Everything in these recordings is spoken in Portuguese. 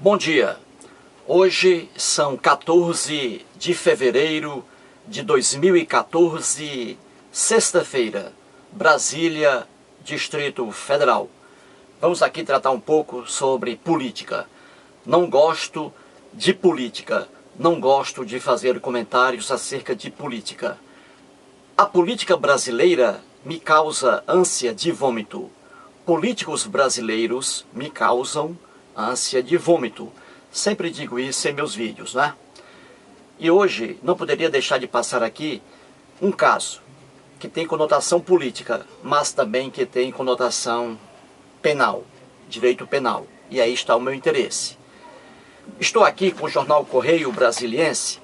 Bom dia, hoje são 14 de fevereiro de 2014, sexta-feira, Brasília, Distrito Federal. Vamos aqui tratar um pouco sobre política. Não gosto de política, não gosto de fazer comentários acerca de política. A política brasileira me causa ânsia de vômito. Políticos brasileiros me causam ânsia de vômito. Sempre digo isso em meus vídeos, né? E hoje não poderia deixar de passar aqui um caso que tem conotação política, mas também que tem conotação penal, direito penal. E aí está o meu interesse. Estou aqui com o jornal Correio Brasiliense,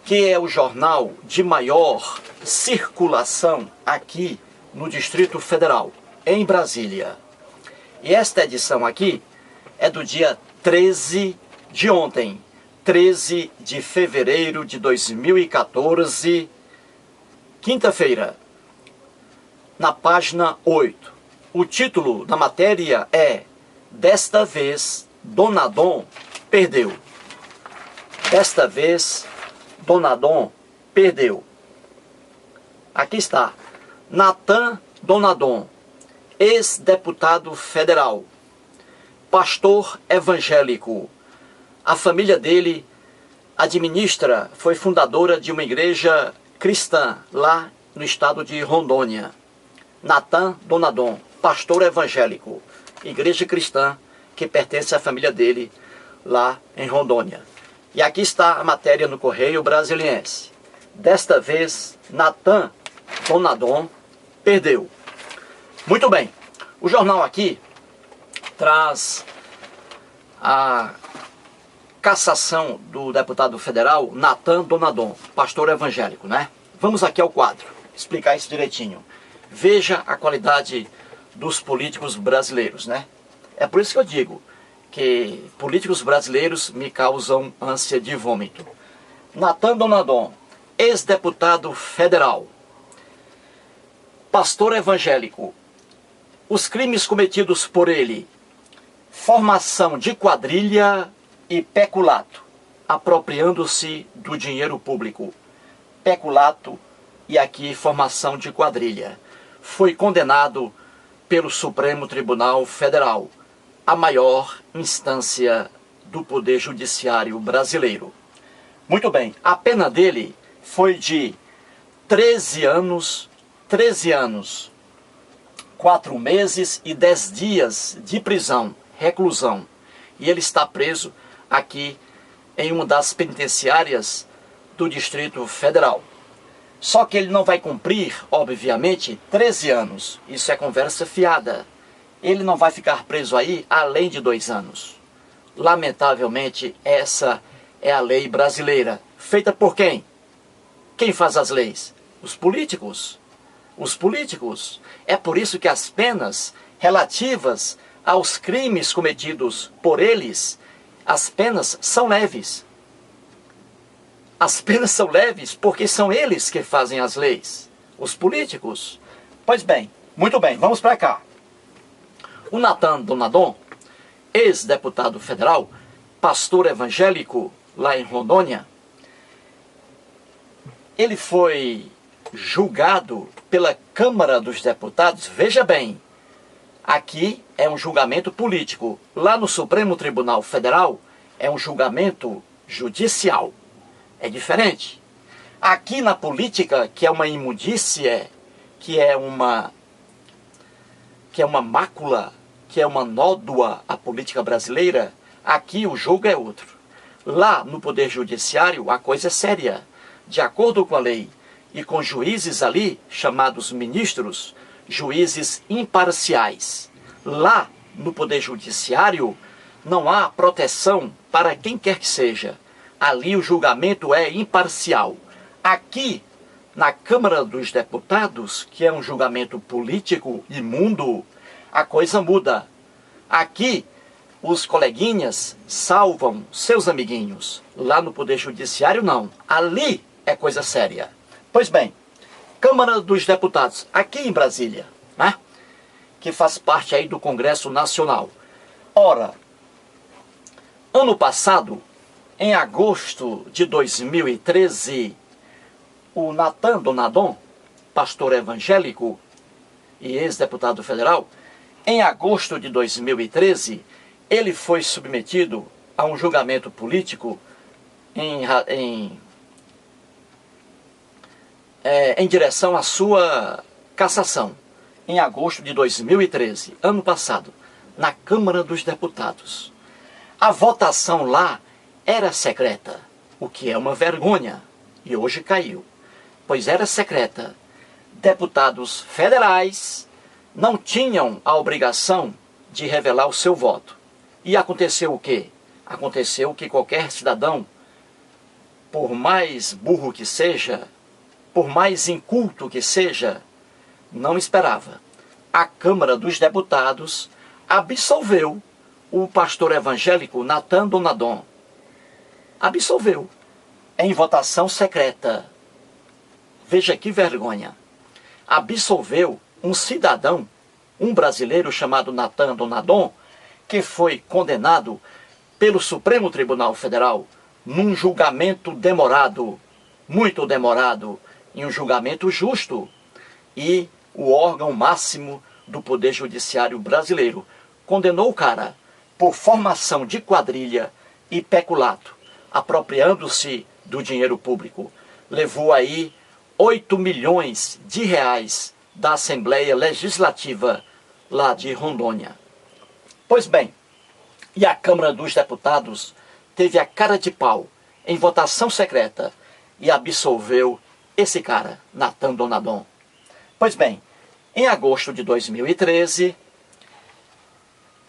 que é o jornal de maior circulação aqui no Distrito Federal, em Brasília. E esta edição aqui é do dia 13 de ontem, 13 de fevereiro de 2014, quinta-feira, na página 8. O título da matéria é "Desta vez, Donadon perdeu". Desta vez, Donadon perdeu. Aqui está. Nathan Donadon, ex-deputado federal, pastor evangélico. A família dele foi fundadora de uma igreja cristã lá no estado de Rondônia. Nathan Donadon, pastor evangélico, igreja cristã que pertence à família dele lá em Rondônia. E aqui está a matéria no Correio Brasiliense. Desta vez, Nathan Donadon perdeu. Muito bem, o jornal aqui traz a cassação do deputado federal Nathan Donadon, pastor evangélico, né? Vamos aqui ao quadro, explicar isso direitinho. Veja a qualidade dos políticos brasileiros, né? É por isso que eu digo que políticos brasileiros me causam ânsia de vômito. Nathan Donadon, ex-deputado federal, pastor evangélico. Os crimes cometidos por ele: formação de quadrilha e peculato, apropriando-se do dinheiro público. Peculato e aqui formação de quadrilha. Foi condenado pelo Supremo Tribunal Federal, a maior instância do Poder Judiciário brasileiro. Muito bem, a pena dele foi de 13 anos, 4 meses e 10 dias de prisão, reclusão. E ele está preso aqui em uma das penitenciárias do Distrito Federal. Só que ele não vai cumprir, obviamente, 13 anos. Isso é conversa fiada. Ele não vai ficar preso aí além de 2 anos. Lamentavelmente, essa é a lei brasileira. Feita por quem? Quem faz as leis? Os políticos. Os políticos. É por isso que as penas relativas aos crimes cometidos por eles, as penas são leves. As penas são leves porque são eles que fazem as leis. Os políticos. Pois bem, muito bem, vamos para cá. O Nathan Donadon, ex-deputado federal, pastor evangélico lá em Rondônia, ele foi julgado pela Câmara dos Deputados. Veja bem, aqui é um julgamento político. Lá no Supremo Tribunal Federal é um julgamento judicial. É diferente. Aqui na política, que é uma imundície, que é uma mácula, que é uma nódoa a política brasileira, aqui o jogo é outro. Lá no Poder Judiciário a coisa é séria. De acordo com a lei e com juízes ali, chamados ministros, juízes imparciais. Lá no Poder Judiciário não há proteção para quem quer que seja. Ali o julgamento é imparcial. Aqui, na Câmara dos Deputados, que é um julgamento político imundo, a coisa muda. Aqui, os coleguinhas salvam seus amiguinhos. Lá no Poder Judiciário, não. Ali é coisa séria. Pois bem, Câmara dos Deputados, aqui em Brasília, né? Que faz parte aí do Congresso Nacional. Ora, Ano passado, em agosto de 2013, o Natan Donadon, pastor evangélico e ex-deputado federal, em agosto de 2013, ele foi submetido a um julgamento político em direção à sua cassação, em agosto de 2013, ano passado, na Câmara dos Deputados. A votação lá era secreta, o que é uma vergonha, e hoje caiu, pois era secreta. Deputados federais não tinham a obrigação de revelar o seu voto. E aconteceu o quê? Aconteceu que qualquer cidadão, por mais burro que seja, por mais inculto que seja, não esperava. A Câmara dos Deputados absolveu o pastor evangélico Natan Donadon. Absolveu, em votação secreta. Veja que vergonha. Absolveu um cidadão, um brasileiro chamado Natan Donadon, que foi condenado pelo Supremo Tribunal Federal num julgamento demorado, muito demorado, em um julgamento justo. E o órgão máximo do Poder Judiciário brasileiro condenou o cara por formação de quadrilha e peculato, apropriando-se do dinheiro público. Levou aí 8 milhões de reais da Assembleia Legislativa lá de Rondônia. Pois bem, e a Câmara dos Deputados teve a cara de pau em votação secreta e absolveu esse cara, Natan Donadon. Pois bem, em agosto de 2013,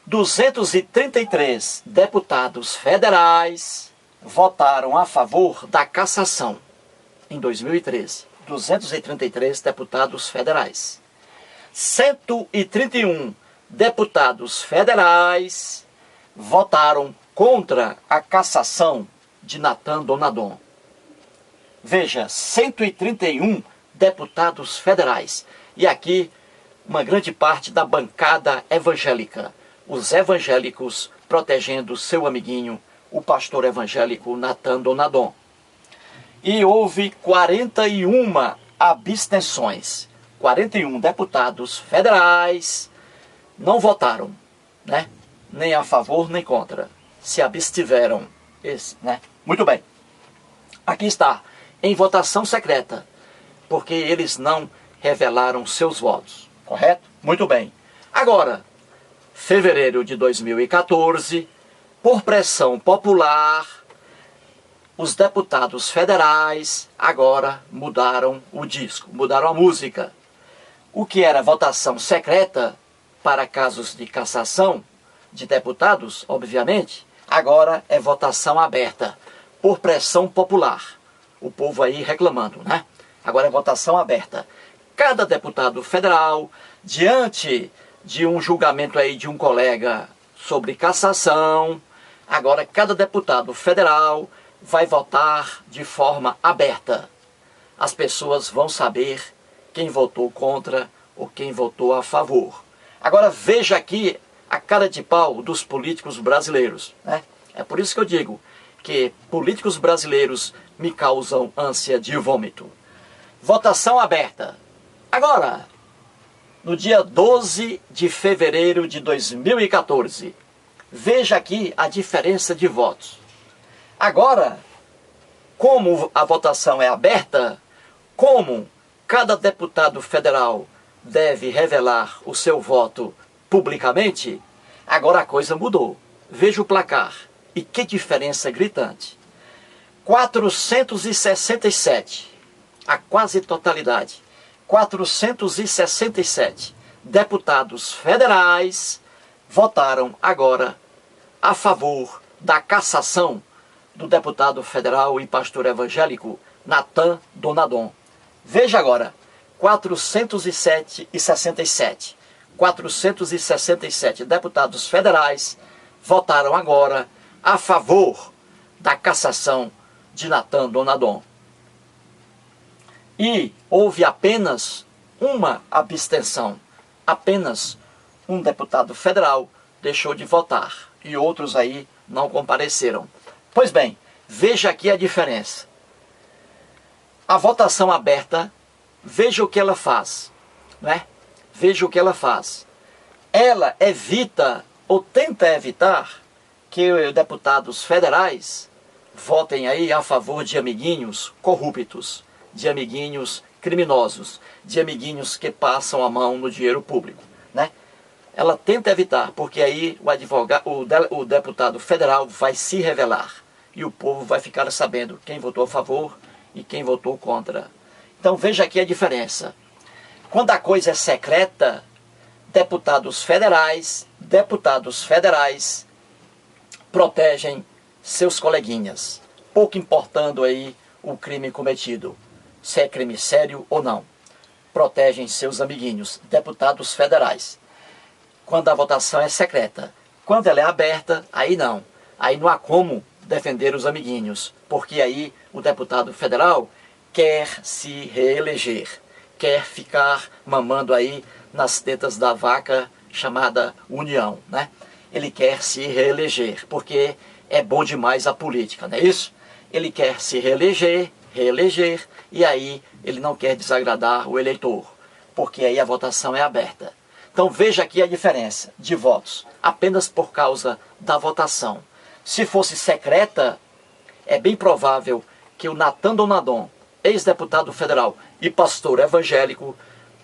233 deputados federais votaram a favor da cassação. Em 2013, 233 deputados federais. 131 deputados federais votaram contra a cassação de Natan Donadon. Veja, 131 deputados federais. E aqui, uma grande parte da bancada evangélica. Os evangélicos protegendo seu amiguinho, o pastor evangélico Natan Donadon. E houve 41 abstenções. 41 deputados federais não votaram, né? Nem a favor nem contra. Se abstiveram. Né? Muito bem. Aqui está, em votação secreta, porque eles não revelaram seus votos. Correto? Muito bem. Agora, fevereiro de 2014, por pressão popular, os deputados federais agora mudaram o disco, mudaram a música. O que era votação secreta para casos de cassação de deputados, obviamente, agora é votação aberta, por pressão popular. O povo aí reclamando, né? Agora é votação aberta. Cada deputado federal, diante de um julgamento aí de um colega sobre cassação, agora cada deputado federal vai votar de forma aberta. As pessoas vão saber quem votou contra ou quem votou a favor. Agora veja aqui a cara de pau dos políticos brasileiros, né? É por isso que eu digo que políticos brasileiros me causam ânsia de vômito. Votação aberta. Agora, no dia 12 de fevereiro de 2014, veja aqui a diferença de votos. Agora, como a votação é aberta, como cada deputado federal deve revelar o seu voto publicamente, agora a coisa mudou. Veja o placar. E que diferença gritante. 467, a quase totalidade, 467 deputados federais votaram agora a favor da cassação do deputado federal e pastor evangélico Natan Donadon. Veja agora, 467 deputados federais votaram agora a favor da cassação de Natan Donadon. E houve apenas uma abstenção. Apenas um deputado federal deixou de votar e outros aí não compareceram. Pois bem, veja aqui a diferença. A votação aberta, veja o que ela faz, né? Veja o que ela faz. Ela evita ou tenta evitar que deputados federais votem aí a favor de amiguinhos corruptos, de amiguinhos criminosos, de amiguinhos que passam a mão no dinheiro público, né? Ela tenta evitar, porque aí o deputado federal vai se revelar e o povo vai ficar sabendo quem votou a favor e quem votou contra. Então veja aqui a diferença. Quando a coisa é secreta, deputados federais protegem seus coleguinhas, pouco importando aí o crime cometido, se é crime sério ou não. Protegem seus amiguinhos, deputados federais. Quando a votação é secreta. Quando ela é aberta, aí não. Aí não há como defender os amiguinhos, porque aí o deputado federal quer se reeleger, quer ficar mamando aí nas tetas da vaca chamada União, né? Ele quer se reeleger, porque é bom demais a política, não é isso? Ele quer se reeleger, e aí ele não quer desagradar o eleitor, porque aí a votação é aberta. Então veja aqui a diferença de votos, apenas por causa da votação. Se fosse secreta, é bem provável que o Natan Donadon, ex-deputado federal e pastor evangélico,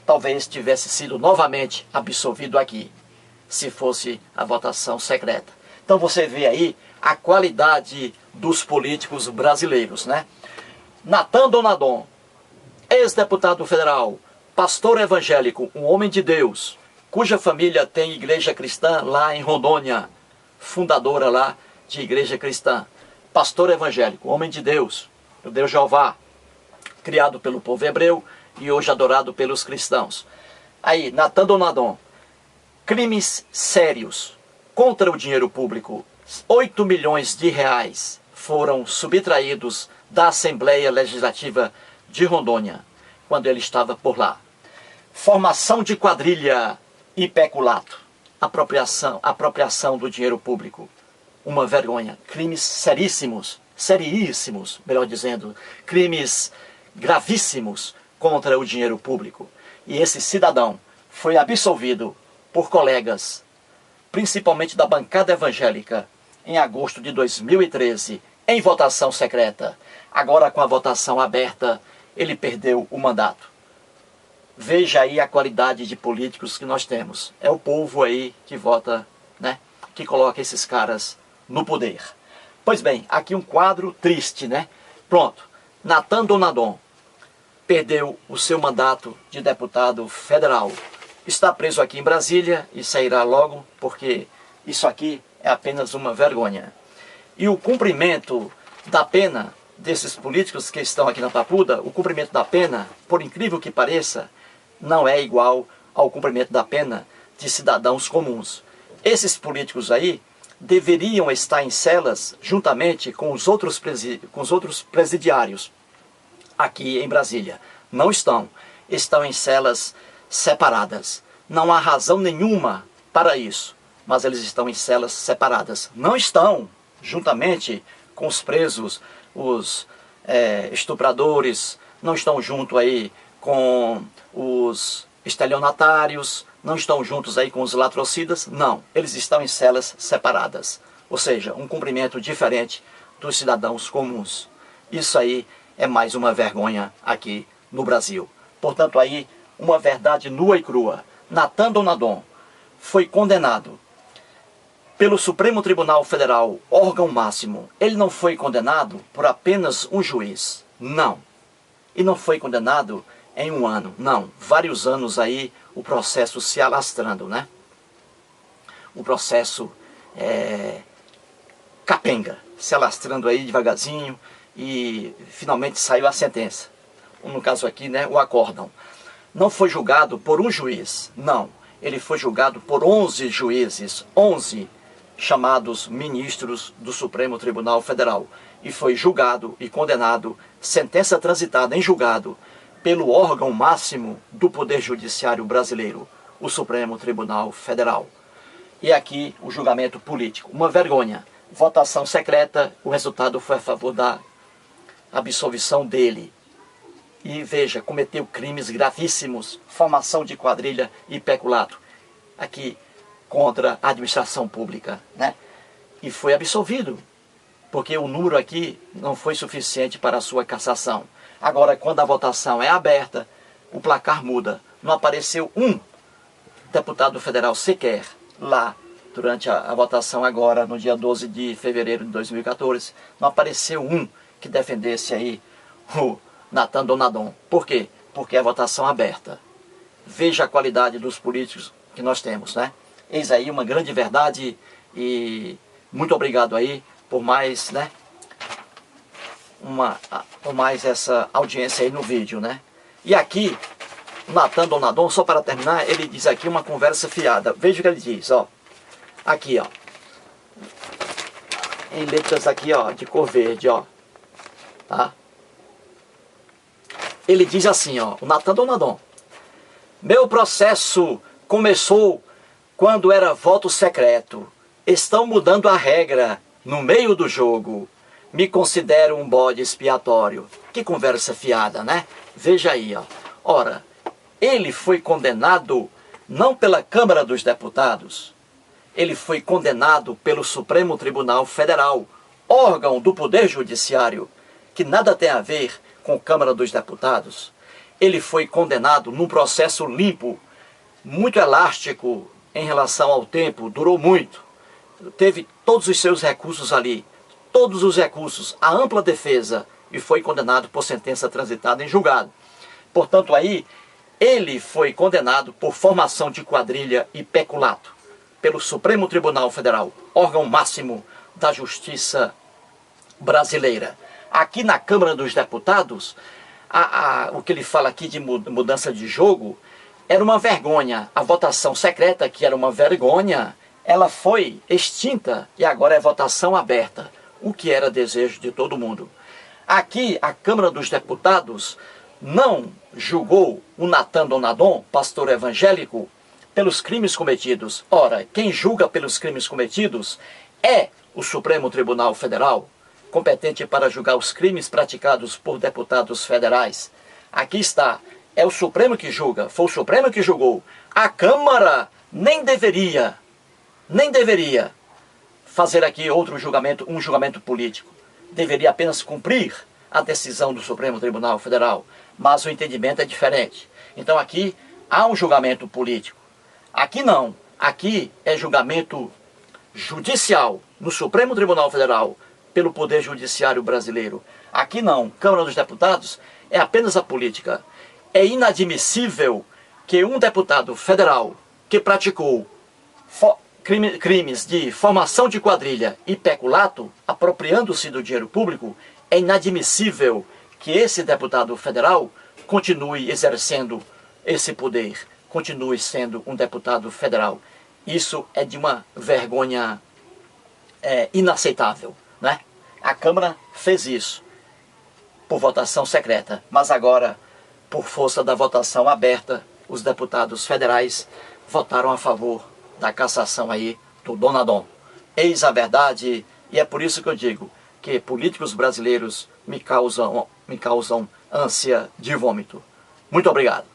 talvez tivesse sido novamente absolvido aqui, se fosse a votação secreta. Então você vê aí a qualidade dos políticos brasileiros, né? Natan Donadon, ex-deputado federal, pastor evangélico, um homem de Deus, cuja família tem igreja cristã lá em Rondônia, fundadora lá de igreja cristã, pastor evangélico, homem de Deus, o Deus Jeová, criado pelo povo hebreu e hoje adorado pelos cristãos. Aí, Natan Donadon, crimes sérios contra o dinheiro público, 8 milhões de reais foram subtraídos da Assembleia Legislativa de Rondônia, quando ele estava por lá. Formação de quadrilha e peculato, apropriação do dinheiro público, uma vergonha. Crimes seríssimos, melhor dizendo, crimes gravíssimos contra o dinheiro público. E esse cidadão foi absolvido por colegas, principalmente da bancada evangélica, em agosto de 2013, em votação secreta. Agora, com a votação aberta, ele perdeu o mandato. Veja aí a qualidade de políticos que nós temos. É o povo aí que vota, né? Que coloca esses caras no poder. Pois bem, aqui um quadro triste, né? Pronto. Natan Donadon perdeu o seu mandato de deputado federal. Está preso aqui em Brasília e sairá logo, porque isso aqui é apenas uma vergonha. E o cumprimento da pena desses políticos que estão aqui na Papuda, o cumprimento da pena, por incrível que pareça, não é igual ao cumprimento da pena de cidadãos comuns. Esses políticos aí deveriam estar em celas juntamente com os outros presidiários aqui em Brasília. Não estão. Estão em celas separadas. Não há razão nenhuma para isso, mas eles estão em celas separadas. Não estão juntamente com os presos, os estupradores, não estão junto aí com os estelionatários, não estão juntos aí com os latrocidas, não. Eles estão em celas separadas. Ou seja, um cumprimento diferente dos cidadãos comuns. Isso aí é mais uma vergonha aqui no Brasil. Portanto, aí, uma verdade nua e crua. Natan Donadon foi condenado pelo Supremo Tribunal Federal, órgão máximo. Ele não foi condenado por apenas um juiz. Não. E não foi condenado em um ano. Não. Vários anos aí o processo se alastrando, né? O processo capenga, se alastrando aí devagarzinho e finalmente saiu a sentença. No caso aqui, né, o acórdão. Não foi julgado por um juiz, não. Ele foi julgado por 11 juízes, 11 chamados ministros do Supremo Tribunal Federal. E foi julgado e condenado, sentença transitada em julgado, pelo órgão máximo do Poder Judiciário brasileiro, o Supremo Tribunal Federal. E aqui o julgamento político. Uma vergonha. Votação secreta, o resultado foi a favor da absolvição dele. E veja, cometeu crimes gravíssimos, formação de quadrilha e peculato, aqui contra a administração pública, né? E foi absolvido, porque o número aqui não foi suficiente para a sua cassação. Agora, quando a votação é aberta, o placar muda. Não apareceu um deputado federal sequer lá, durante a votação agora, no dia 12 de fevereiro de 2014, não apareceu um que defendesse aí o Natan Donadon. Por quê? Porque é votação aberta. Veja a qualidade dos políticos que nós temos, né? Eis aí uma grande verdade e muito obrigado aí por mais, né? Por mais essa audiência aí no vídeo, né? E aqui, Natan Donadon, só para terminar, ele diz aqui uma conversa fiada. Veja o que ele diz, ó. Aqui, ó. Em letras aqui, ó, de cor verde, ó. Tá? Ele diz assim, ó, o Natan Donadon: meu processo começou quando era voto secreto. Estão mudando a regra no meio do jogo. Me considero um bode expiatório. Que conversa fiada, né? Veja aí, ó. Ora, ele foi condenado não pela Câmara dos Deputados. Ele foi condenado pelo Supremo Tribunal Federal, órgão do Poder Judiciário, que nada tem a ver com a Câmara dos Deputados. Ele foi condenado num processo limpo, muito elástico em relação ao tempo, durou muito. Teve todos os seus recursos ali, todos os recursos, a ampla defesa, e foi condenado por sentença transitada em julgado. Portanto, aí, ele foi condenado por formação de quadrilha e peculato pelo Supremo Tribunal Federal, órgão máximo da justiça brasileira. Aqui na Câmara dos Deputados, o que ele fala aqui de mudança de jogo era uma vergonha. A votação secreta, que era uma vergonha, ela foi extinta e agora é votação aberta, o que era desejo de todo mundo. Aqui, a Câmara dos Deputados não julgou o Natan Donadon, pastor evangélico, pelos crimes cometidos. Ora, quem julga pelos crimes cometidos é o Supremo Tribunal Federal, competente para julgar os crimes praticados por deputados federais. Aqui está, é o Supremo que julga, foi o Supremo que julgou. A Câmara nem deveria fazer aqui outro julgamento, um julgamento político. Deveria apenas cumprir a decisão do Supremo Tribunal Federal, mas o entendimento é diferente. Então aqui há um julgamento político. Aqui não, aqui é julgamento judicial no Supremo Tribunal Federal, pelo Poder Judiciário brasileiro. Aqui não, Câmara dos Deputados é apenas a política. É inadmissível que um deputado federal que praticou crimes de formação de quadrilha e peculato, apropriando-se do dinheiro público, é inadmissível que esse deputado federal continue exercendo esse poder, continue sendo um deputado federal. Isso é de uma vergonha inaceitável, né? A Câmara fez isso por votação secreta, mas agora, por força da votação aberta, os deputados federais votaram a favor da cassação aí do Donadon. Eis a verdade, e é por isso que eu digo que políticos brasileiros me causam ânsia de vômito. Muito obrigado.